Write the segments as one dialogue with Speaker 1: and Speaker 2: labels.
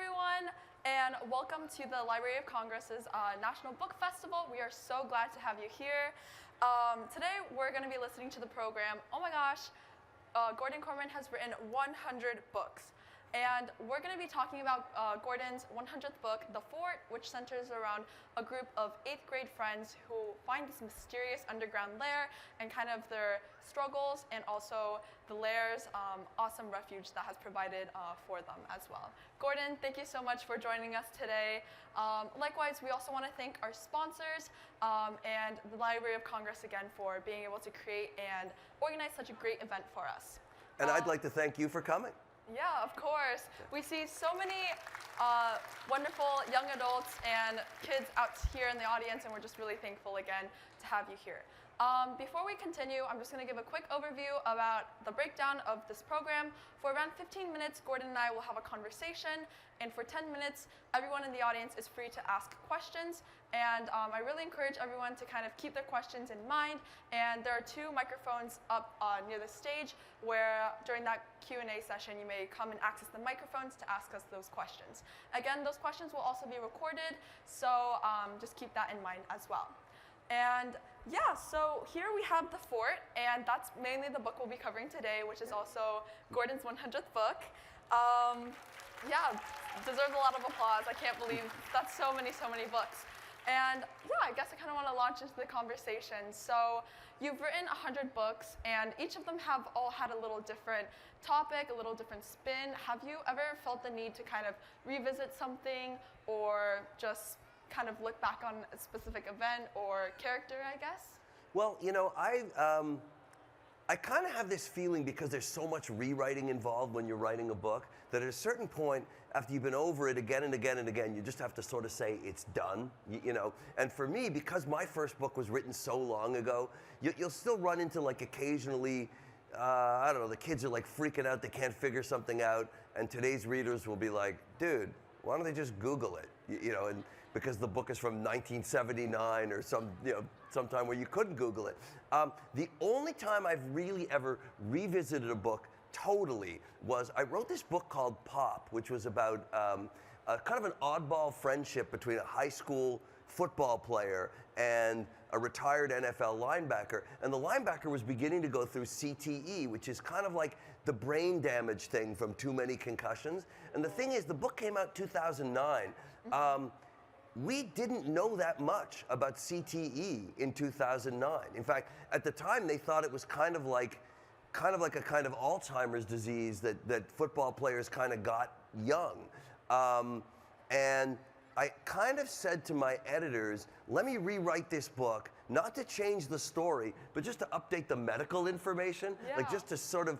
Speaker 1: everyone, and welcome to the Library of Congress's National Book Festival. We are so glad to have you here. Today, we're going to be listening to the program. Oh my gosh, Gordon Korman has written 100 books. And we're going to be talking about Gordon's 100th book, The Fort, which centers around a group of 8th grade friends who find this mysterious underground lair and kind of their struggles and also the lair's awesome refuge that has provided for them as well. Gordon, thank you so much for joining us today. Likewise, we also want to thank our sponsors and the Library of Congress again for being able to create and organize such a great event for us.
Speaker 2: And I'd like to thank you for coming.
Speaker 1: Yeah, of course. We see so many wonderful young adults and kids out here in the audience, and we're just really thankful again to have you here. Before we continue, I'm just going to give a quick overview about the breakdown of this program. For around 15 minutes, Gordon and I will have a conversation, and for 10 minutes, everyone in the audience is free to ask questions. And I really encourage everyone to kind of keep their questions in mind. And there are 2 microphones up near the stage where during that Q&A session, you may come and access the microphones to ask us those questions. Again, those questions will also be recorded, so just keep that in mind as well. And yeah, so here we have The Fort, and that's mainly the book we'll be covering today, which is also Gordon's 100th book. Yeah, deserves a lot of applause. I can't believe that's so many books. And yeah, I guess I kind of want to launch into the conversation. So you've written 100 books, and each of them have all had a little different topic, a little different spin. Have you ever felt the need to kind of revisit something or just kind of look back on a specific event or character, I guess?
Speaker 2: Well, you know, I kind of have this feeling because there's so much rewriting involved when you're writing a book that at a certain point, after you've been over it again and again and again, you just have to sort of say it's done, you know. And for me, because my first book was written so long ago, you'll still run into like occasionally, I don't know, the kids are like freaking out, they can't figure something out, and today's readers will be like, dude, why don't they just Google it, you know, and because the book is from 1979 or sometime where you couldn't Google it. The only time I've really ever revisited a book totally was I wrote this book called Pop, which was about a kind of an oddball friendship between a high school football player and a retired NFL linebacker. And the linebacker was beginning to go through CTE, which is kind of like the brain damage thing from too many concussions. And the thing is, the book came out 2009. We didn't know that much about CTE in 2009. In fact, at the time, they thought it was kind of like a kind of Alzheimer's disease that football players kind of got young. And I kind of said to my editors, let me rewrite this book, not to change the story, but just to update the medical information, like just to sort of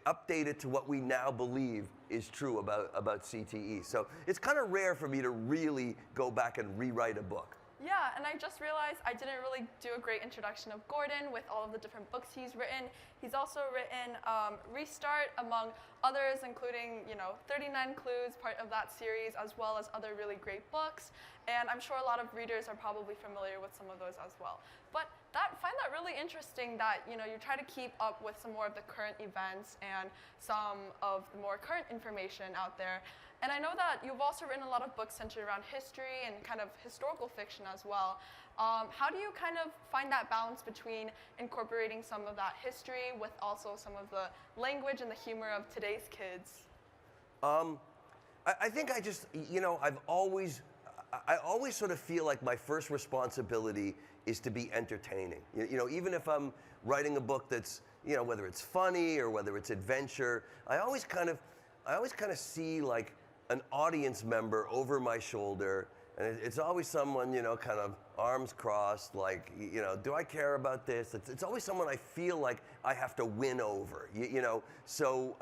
Speaker 2: update it to what we now believe is true about CTE. So it's kind of rare for me to really go back and rewrite a book.
Speaker 1: Yeah, and I just realized I didn't really do a great introduction of Gordon with all of the different books he's written. He's also written Restart, among others, including 39 Clues, part of that series, as well as other really great books. And I'm sure a lot of readers are probably familiar with some of those as well. But find that really interesting that you try to keep up with some more of the current events and some of the more current information out there. And I know that you've also written a lot of books centered around history and kind of historical fiction as well. How do you kind of find that balance between incorporating some of that history with also some of the language and the humor of today's kids?
Speaker 2: I think I just, I always sort of feel like my first responsibility is to be entertaining. Even if I'm writing a book that's, whether it's funny or whether it's adventure, I always kind of see like an audience member over my shoulder, and it's always someone, kind of arms crossed, like, do I care about this? It's always someone I feel like I have to win over, So,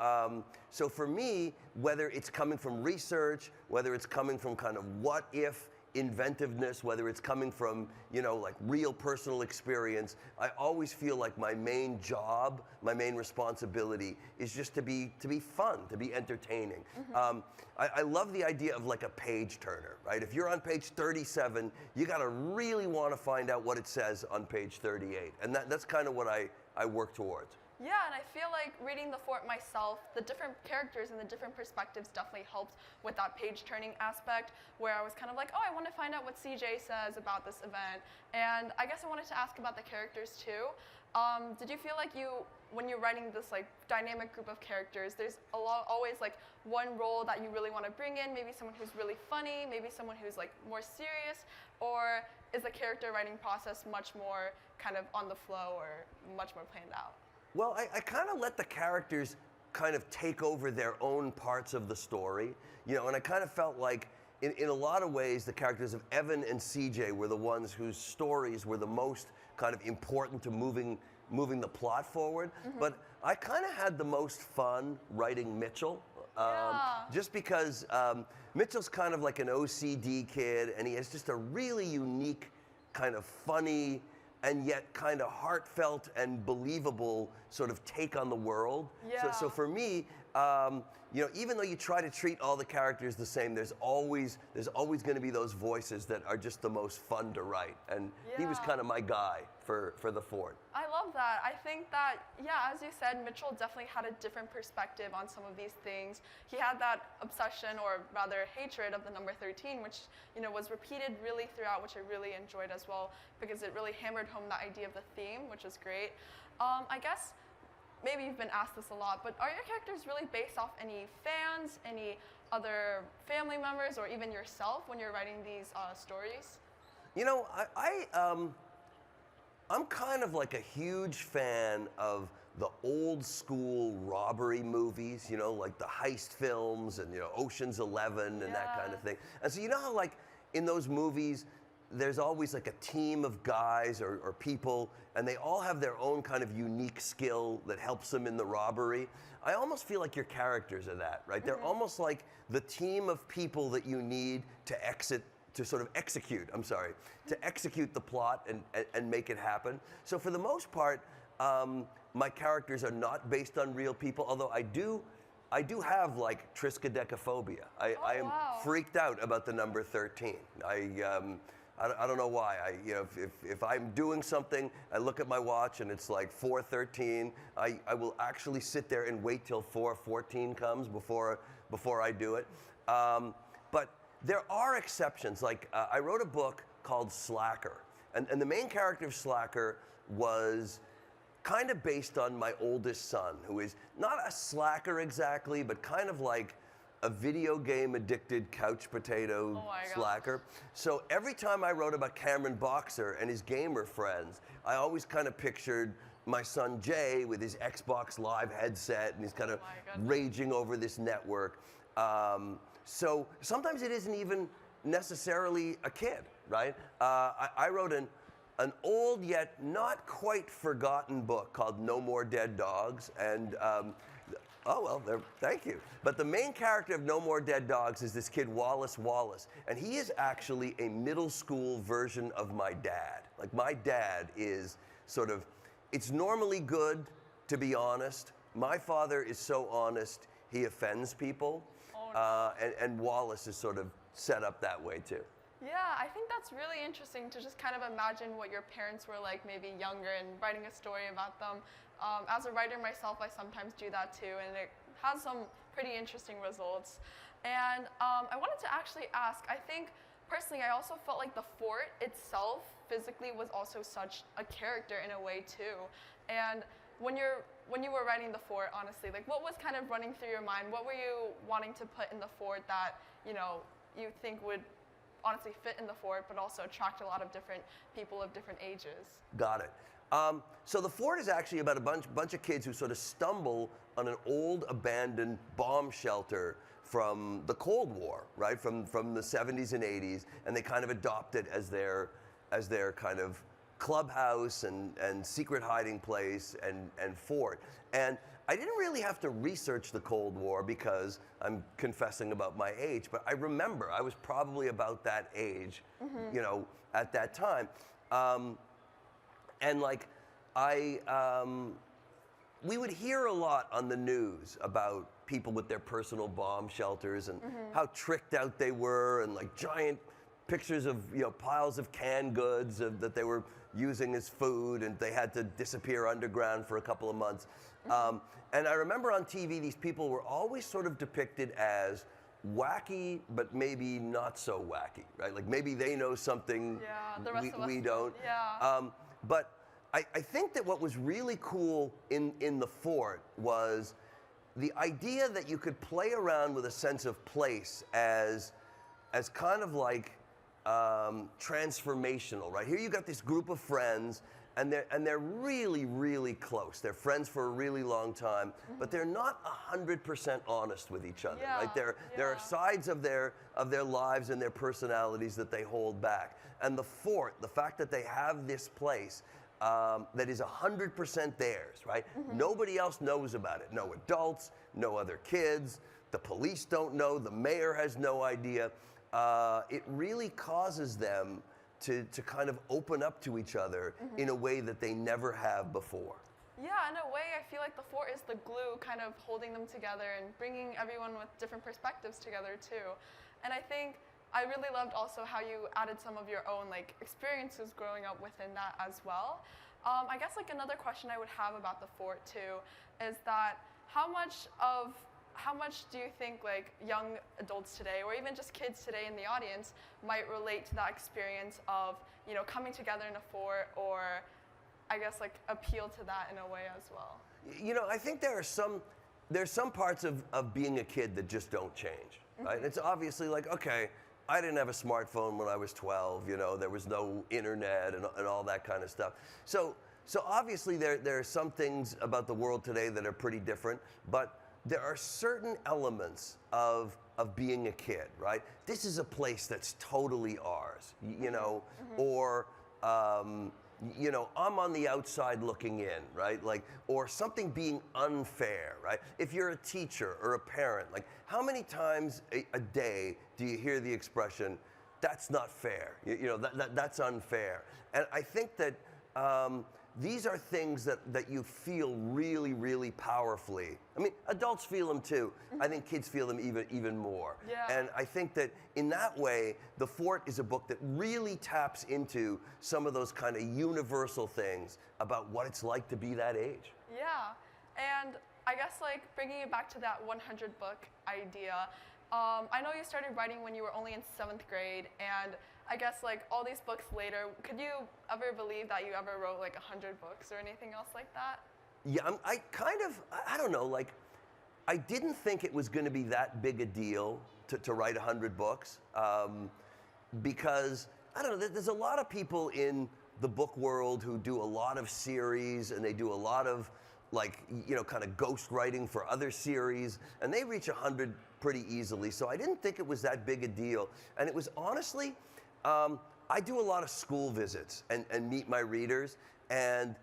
Speaker 2: so for me, whether it's coming from research, whether it's coming from kind of what if inventiveness, whether it's coming from, like real personal experience, I always feel like my main job, my main responsibility is just to be fun, to be entertaining. Mm-hmm. I love the idea of like a page turner, right? If you're on page 37, you gotta really want to find out what it says on page 38. And that's kind of what I work towards.
Speaker 1: Yeah, and I feel like reading The Fort myself, the different characters and the different perspectives definitely helped with that page-turning aspect, where I was kind of like, oh, I want to find out what CJ says about this event. And I guess I wanted to ask about the characters too. Did you feel like when you're writing this like dynamic group of characters, there's always like one role that you really want to bring in, maybe someone who's really funny, maybe someone who's like more serious, or is the character writing process much more kind of on the flow or much more planned out?
Speaker 2: Well, I kind of let the characters kind of take over their own parts of the story, you know, and I kind of felt like in a lot of ways the characters of Evan and CJ were the ones whose stories were the most kind of important to moving the plot forward. But I kind of had the most fun writing Mitchell, just because Mitchell's kind of like an OCD kid, and he has just a really unique kind of funny and yet kind of heartfelt and believable sort of take on the world.
Speaker 1: Yeah.
Speaker 2: So for me, you know, even though you try to treat all the characters the same, there's always going to be those voices that are just the most fun to write. And he was
Speaker 1: Yeah.
Speaker 2: kind of my guy for The Fort.
Speaker 1: I love that. I think that, yeah, as you said, Mitchell definitely had a different perspective on some of these things. He had that obsession, or rather hatred, of the number 13, which, you know, was repeated really throughout, which I really enjoyed as well, because it really hammered home the idea of the theme, which is great. I guess maybe you've been asked this a lot, but are your characters really based off any fans, any other family members, or even yourself when you're writing these stories?
Speaker 2: You know, I'm kind of like a huge fan of the old school robbery movies, you know, like the heist films and, you know, Ocean's 11 and that kind of thing. And so you know how like in those movies, there's always like a team of guys or people, and they all have their own kind of unique skill that helps them in the robbery. I almost feel like your characters are that, right? They're almost like the team of people that you need to execute the plot and make it happen. So for the most part, my characters are not based on real people, although I do have like triskaidekaphobia. I am freaked out about the number 13. I don't know why. You know, if I'm doing something, I look at my watch and it's like 4:13. I will actually sit there and wait till 4:14 comes before I do it. But there are exceptions. Like I wrote a book called Slacker, and the main character of Slacker was kind of based on my oldest son, who is not a slacker exactly, but kind of like a video game addicted couch potato slacker. So every time I wrote about Cameron Boxer and his gamer friends, I always kind of pictured my son Jay with his Xbox Live headset, and he's kind of raging over this network. So sometimes it isn't even necessarily a kid, right? I wrote an old yet not quite forgotten book called No More Dead Dogs, and oh, well, thank you. But the main character of No More Dead Dogs is this kid, Wallace Wallace. And he is actually a middle school version of my dad. Like, my dad is sort of, it's normally good, to be honest. My father is so honest, he offends people. And Wallace is sort of set up that way, too.
Speaker 1: Yeah, I think that's really interesting to just kind of imagine what your parents were like maybe younger and writing a story about them. As a writer myself, I sometimes do that too, and it has some pretty interesting results. And I wanted to actually ask, I think personally I also felt like the fort itself physically was also such a character in a way too. And when you were writing the fort, honestly, like what was kind of running through your mind? What were you wanting to put in the fort that, you know, you think would honestly fit in the fort, but also attract a lot of different people of different ages?
Speaker 2: Got it. So the fort is actually about a bunch of kids who sort of stumble on an old abandoned bomb shelter from the Cold War, right? From the 70s and 80s, and they kind of adopt it as their kind of clubhouse and secret hiding place and fort. And I didn't really have to research the Cold War because I'm confessing about my age, but I remember I was probably about that age, you know, at that time. And like, we would hear a lot on the news about people with their personal bomb shelters and how tricked out they were, and like giant pictures of piles of canned goods that they were using as food, and they had to disappear underground for a couple of months. And I remember on TV, these people were always sort of depicted as wacky, but maybe not so wacky, right? Like maybe they know something
Speaker 1: the rest of us
Speaker 2: we don't.
Speaker 1: Yeah.
Speaker 2: But I think that what was really cool in the fort was the idea that you could play around with a sense of place as kind of like transformational, right? Here you got this group of friends, and they're really, really close. They're friends for a really long time, but they're not 100% honest with each other, right? There are sides of their lives and their personalities that they hold back. And the fort, the fact that they have this place that is 100% theirs, right? Nobody else knows about it. No adults, no other kids. The police don't know. The mayor has no idea. It really causes them to kind of open up to each other in a way that they never have before.
Speaker 1: Yeah, in a way, I feel like the fort is the glue kind of holding them together and bringing everyone with different perspectives together too. And I think I really loved also how you added some of your own like experiences growing up within that as well. I guess like another question I would have about the fort too is that how much do you think like young adults today, or even just kids today in the audience, might relate to that experience of coming together in a fort, or I guess like appeal to that in a way as well?
Speaker 2: I think there's some parts of being a kid that just don't change, right? It's obviously like, okay, I didn't have a smartphone when I was 12, there was no internet and all that kind of stuff. So obviously there are some things about the world today that are pretty different, but there are certain elements of being a kid, right? This is a place that's totally ours, or I'm on the outside looking in, right? Like, or something being unfair, right? If you're a teacher or a parent, like how many times a day do you hear the expression, that's not fair, that's unfair? And I think that these are things that you feel really, really powerfully. I mean, adults feel them too. I think kids feel them even more.
Speaker 1: Yeah.
Speaker 2: And I think that in that way, The Fort is a book that really taps into some of those kind of universal things about what it's like to be that age.
Speaker 1: Yeah, and I guess like bringing it back to that 100 book idea, I know you started writing when you were only in 7th grade, and I guess like all these books later, could you ever believe that you ever wrote like 100 books or anything else like that?
Speaker 2: Yeah, I don't know, like, I didn't think it was going to be that big a deal to write 100 books, because, I don't know, there's a lot of people in the book world who do a lot of series, and they do a lot of, like, kind of ghost writing for other series, and they reach 100 pretty easily, so I didn't think it was that big a deal. And it was honestly, I do a lot of school visits and meet my readers, and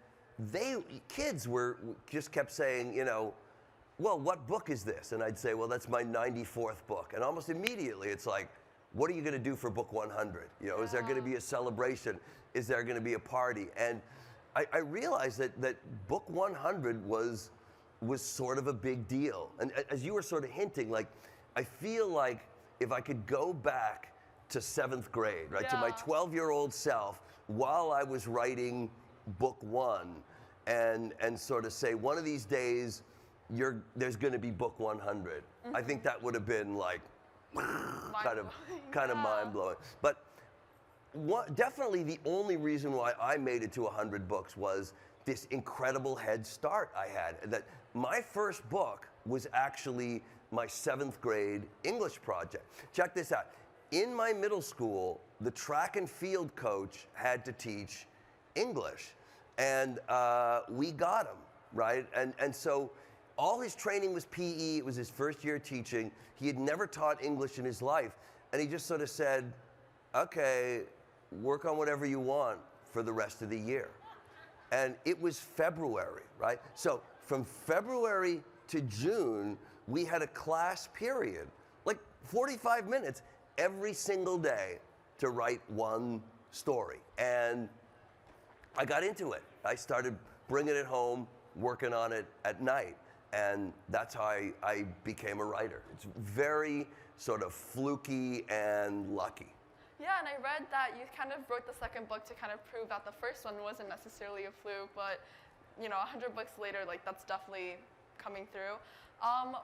Speaker 2: kids just kept saying, well, what book is this? And I'd say, well, that's my 94th book. And almost immediately it's like, what are you going to do for book 100? Is there going to be a celebration? Is there going to be a party? And I realized that book 100 was sort of a big deal. And as you were sort of hinting, like, I feel like if I could go back to 7th grade, right, to my 12-year-old self while I was writing book 1, and sort of say, one of these days, there's going to be book 100. I think that would have been like kind of mind-blowing. But definitely the only reason why I made it to 100 books was this incredible head start I had. That my first book was actually my 7th grade English project. Check this out. In my middle school, the track and field coach had to teach English, and we got him, right? And so all his training was PE. It was his first year teaching. He had never taught English in his life, and he just sort of said, okay, work on whatever you want for the rest of the year. And it was February, right? So from February to June, we had a class period, like 45 minutes every single day to write one story. And I got into it. I started bringing it home, working on it at night. And that's how I became a writer. It's very sort of fluky and lucky.
Speaker 1: Yeah, and I read that you kind of wrote the second book to kind of prove that the first one wasn't necessarily a fluke, but 100 books later, like that's definitely coming through.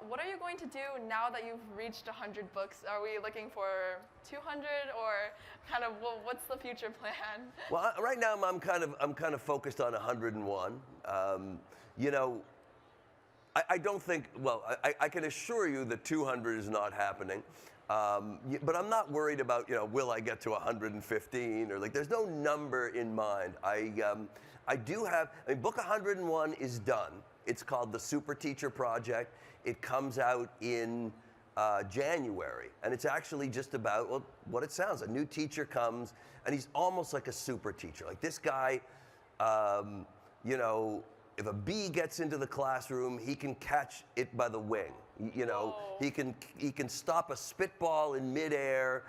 Speaker 1: What are you going to do now that you've reached 100 books? Are we looking for 200, or kind of what's the future plan?
Speaker 2: Well, right now I'm kind of focused on 101. You know, I don't think. Well, I can assure you that 200 is not happening. But I'm not worried about, will I get to 115 or like, there's no number in mind. I do have, book 101 is done. It's called the Super Teacher Project. It comes out in January, and it's actually just about, well, what it sounds. A new teacher comes, and he's almost like a super teacher. Like this guy, if a bee gets into the classroom, he can catch it by the wing. He can stop a spitball in midair.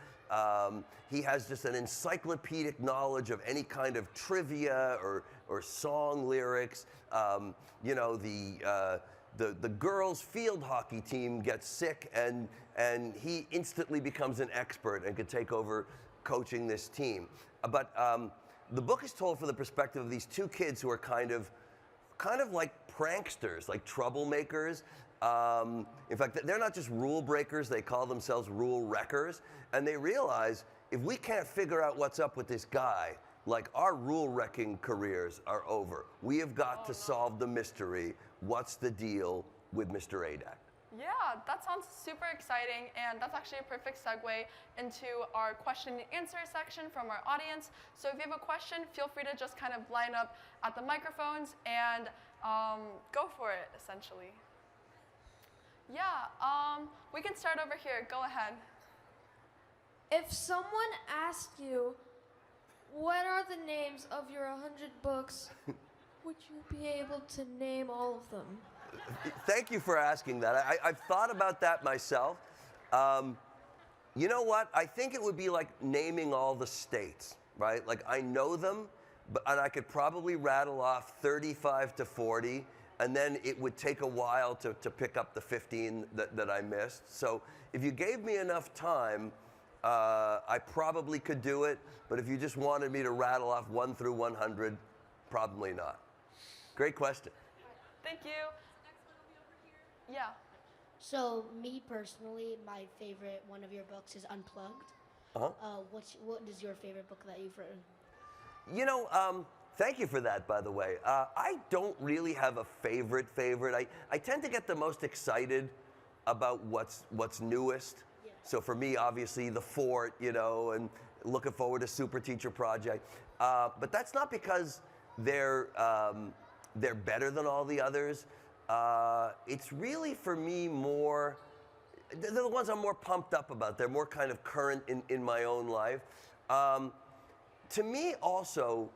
Speaker 2: He has just an encyclopedic knowledge of any kind of trivia or song lyrics. The girls' field hockey team gets sick, and he instantly becomes an expert and can take over coaching this team. But the book is told from the perspective of these two kids who are kind of like pranksters, like troublemakers. In fact, they're not just rule breakers, they call themselves rule wreckers. And they realize if we can't figure out what's up with this guy, like our rule wrecking careers are over. We have got to solve the mystery. What's the deal with Mr. Adak?
Speaker 1: Yeah, that sounds super exciting, and that's actually a perfect segue into our question and answer section from our audience. So if you have a question, feel free to just kind of line up at the microphones and go for it, essentially. Yeah, we can start over here. Go ahead.
Speaker 3: If someone asked you, what are the names of your 100 books, would you be able to name all of them?
Speaker 2: Thank you for asking that. I've thought about that myself. You know what? I think it would be like naming all the states, right? Like I know them, and I could probably rattle off 35 to 40, and then it would take a while to pick up the 15 that I missed. So if you gave me enough time, I probably could do it, but if you just wanted me to rattle off 1 through 100, probably not. Great question.
Speaker 1: Thank you. Yeah.
Speaker 4: So me personally, my favorite one of your books is Unplugged.
Speaker 2: Uh-huh.
Speaker 4: What is your favorite book that you've written?
Speaker 2: Thank you for that, by the way. I don't really have a favorite. I tend to get the most excited about what's newest.
Speaker 4: Yeah.
Speaker 2: So for me, obviously, The Fort, and looking forward to Super Teacher Project. But that's not because they're better than all the others. It's really, for me, more, they're the ones I'm more pumped up about. They're more kind of current in my own life. To me, also,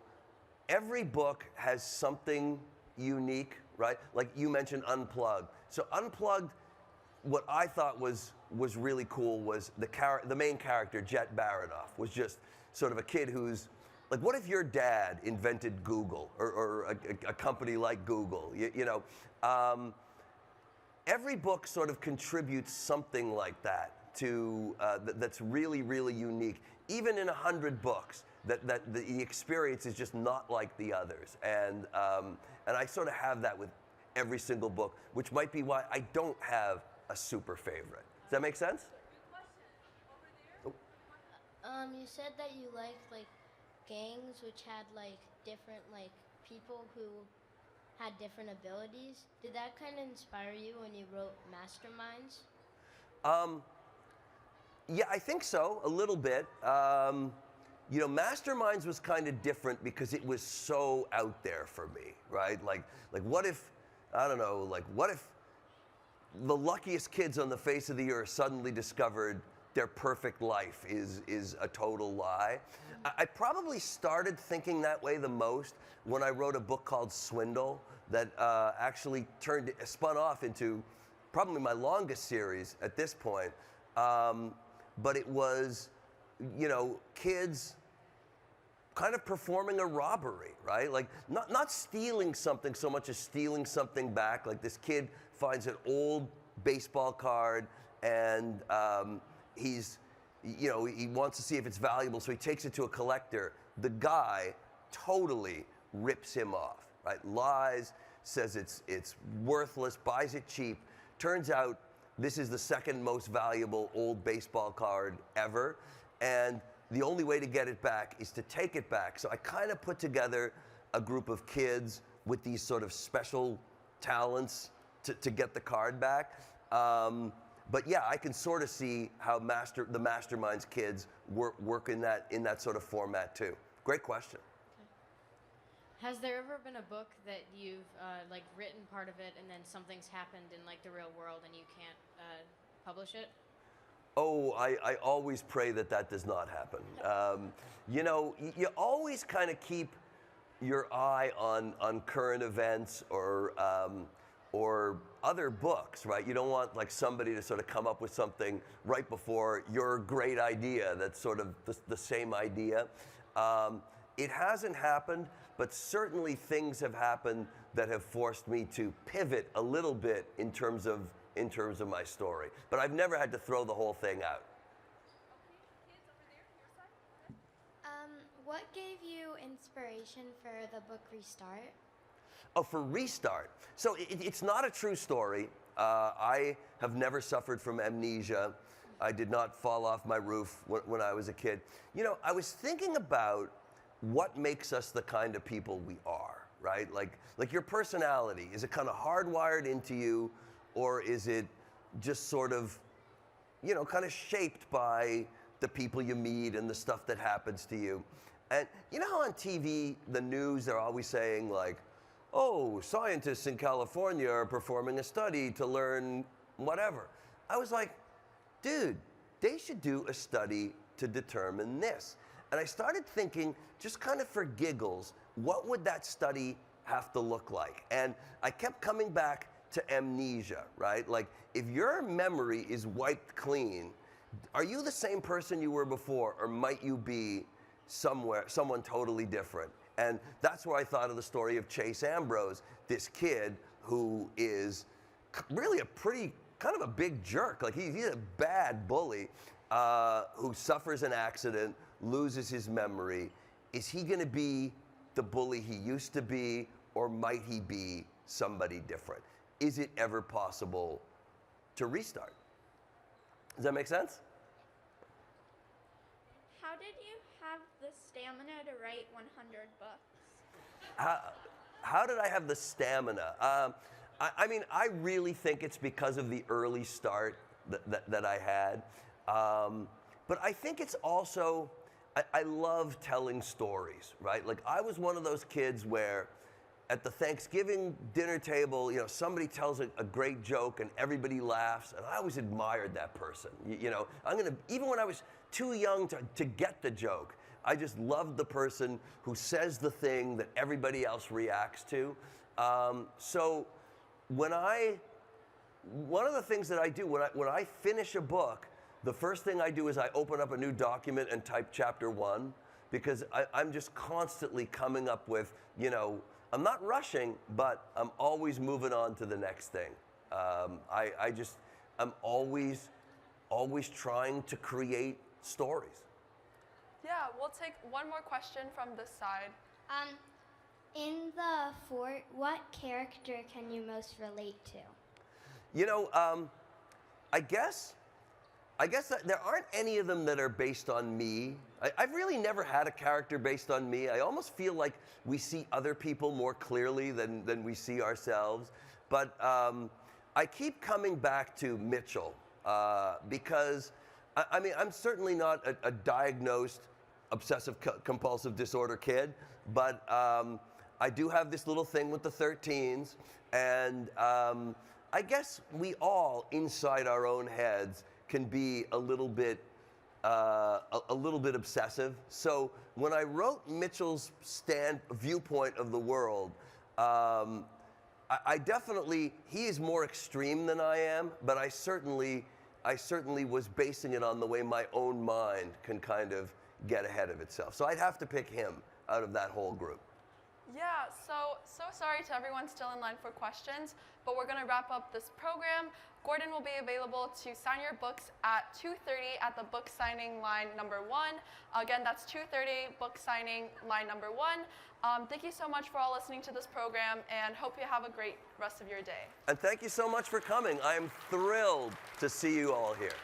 Speaker 2: every book has something unique, right? Like you mentioned Unplugged. So Unplugged, what I thought was really cool was the main character, Jet Baronoff, was just sort of a kid who's, like, what if your dad invented Google or a company like Google? Every book sort of contributes something like that to that's really, really unique. Even in 100 books, that the experience is just not like the others. And I sort of have that with every single book, which might be why I don't have a super favorite. Does that make sense?
Speaker 4: You said that you liked gangs which had different people who had different abilities. Did that kind of inspire you when you wrote Masterminds?
Speaker 2: Yeah, I think so, a little bit. Masterminds was kind of different because it was so out there for me, right? Like what if, I don't know, what if the luckiest kids on the face of the earth suddenly discovered their perfect life is a total lie? I probably started thinking that way the most when I wrote a book called Swindle that actually spun off into probably my longest series at this point. But it was, kids kind of performing a robbery, right? Like not stealing something so much as stealing something back. Like this kid finds an old baseball card and he's he wants to see if it's valuable, so he takes it to a collector. The guy totally rips him off, right? Lies, says it's worthless, buys it cheap. Turns out this is the second most valuable old baseball card ever, and the only way to get it back is to take it back. So I kind of put together a group of kids with these sort of special talents to get the card back. But yeah, I can sort of see how the Masterminds kids work in that sort of format too. Great question.
Speaker 5: Has there ever been a book that you've like written part of it and then something's happened in like the real world and you can't publish it?
Speaker 2: Oh, I always pray that does not happen. You always kind of keep your eye on current events or other books, right? You don't want like somebody to sort of come up with something right before your great idea that's sort of the same idea. It hasn't happened, but certainly things have happened that have forced me to pivot a little bit in terms of my story. But I've never had to throw the whole thing out.
Speaker 4: What gave you inspiration for the book Restart?
Speaker 2: Oh, for Restart. So it's not a true story. I have never suffered from amnesia. I did not fall off my roof when I was a kid. I was thinking about what makes us the kind of people we are, right? Like your personality, is it kind of hardwired into you, or is it just sort of, kind of shaped by the people you meet and the stuff that happens to you? And you know how on TV, the news, they're always saying like, oh, scientists in California are performing a study to learn whatever. I was like, dude, they should do a study to determine this. And I started thinking, just kind of for giggles, what would that study have to look like? And I kept coming back to amnesia, right? Like, if your memory is wiped clean, are you the same person you were before, or might you be someone totally different? And that's where I thought of the story of Chase Ambrose, this kid who is really kind of a big jerk. Like he's a bad bully who suffers an accident, loses his memory. Is he going to be the bully he used to be, or might he be somebody different? Is it ever possible to restart? Does that make sense?
Speaker 6: How did you have the stamina to write 100 books?
Speaker 2: How did I have the stamina? I mean, I really think it's because of the early start that I had. But I think it's also, I love telling stories, right? Like, I was one of those kids where at the Thanksgiving dinner table, somebody tells a great joke and everybody laughs, and I always admired that person. Even when I was too young to get the joke, I just loved the person who says the thing that everybody else reacts to. So one of the things that I do when I finish a book, the first thing I do is I open up a new document and type chapter 1, because I'm just constantly coming up with, I'm not rushing, but I'm always moving on to the next thing. I'm always trying to create stories.
Speaker 1: Yeah, we'll take one more question from this side.
Speaker 4: In the fort, what character can you most relate to?
Speaker 2: I guess that there aren't any of them that are based on me. I've really never had a character based on me. I almost feel like we see other people more clearly than we see ourselves. But I keep coming back to Mitchell because, I'm certainly not a diagnosed obsessive compulsive disorder kid, but I do have this little thing with the 13s, and I guess we all, inside our own heads, can be a little bit obsessive. So when I wrote Mitchell's viewpoint of the world, I definitely, he is more extreme than I am, but I certainly was basing it on the way my own mind can kind of get ahead of itself. So I'd have to pick him out of that whole group.
Speaker 1: Yeah, so sorry to everyone still in line for questions, but we're going to wrap up this program. Gordon will be available to sign your books at 2:30 at the book signing line number 1. Again, that's 2:30, book signing line number 1. Thank you so much for all listening to this program, and hope you have a great rest of your day.
Speaker 2: And thank you so much for coming. I am thrilled to see you all here.